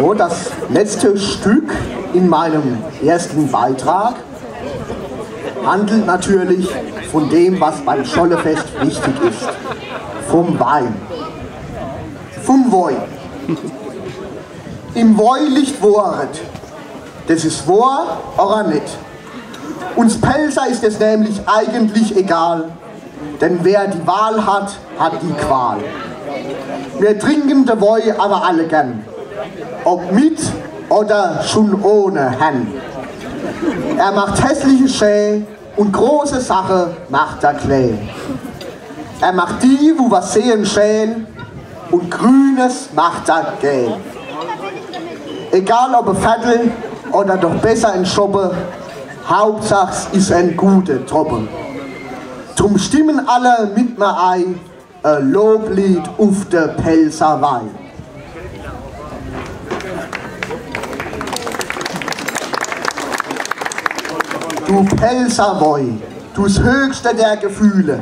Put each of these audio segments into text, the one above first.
So, das letzte Stück in meinem ersten Beitrag handelt natürlich von dem, was beim Schollefest wichtig ist. Vom Wein. Vom Woi. Im Woi liegt Wahrheit. Das ist wahr oder nicht. Uns Pelzer ist es nämlich eigentlich egal, denn wer die Wahl hat, hat die Qual. Wir trinken de Woi aber alle gern, ob mit oder schon ohne Herrn. Er macht hässliche Schä und große Sache macht er klein. Er macht die, wo was sehen schälen, und Grünes macht er gel. Egal ob ein Viertel oder doch besser ein Schoppe, Hauptsache ist ein gute Truppe. Drum stimmen alle mit mir ein, ein Loblied auf de Pelzer Wein. Du Pelzer Woi, du's höchste der Gefühle,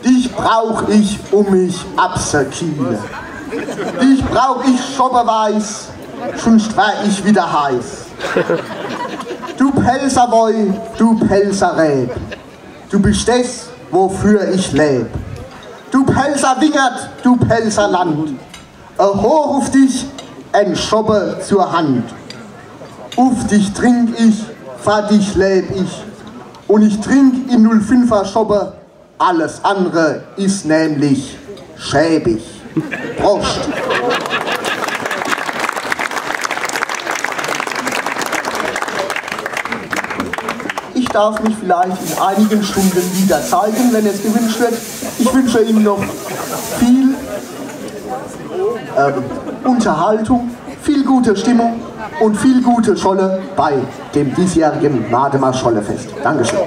dich brauch ich, um mich abzukielen. Dich brauch ich schopperweiß, sonst wär ich wieder heiß. Du Pelzer Woi, du Pelzer Räb, du bist das, wofür ich leb. Du Pelzer Wingert, du Pelzer Land, hoch auf dich, ein Schoppe zur Hand. Auf dich trink ich, für dich leb ich, und ich trink in 05er Schoppe, alles andere ist nämlich schäbig. Prost! Ich darf mich vielleicht in einigen Stunden wieder zeigen, wenn es gewünscht wird. Ich wünsche Ihnen noch viel Unterhaltung, viel gute Stimmung und viel gute Scholle bei dem diesjährigen Mademer Schollefest. Dankeschön.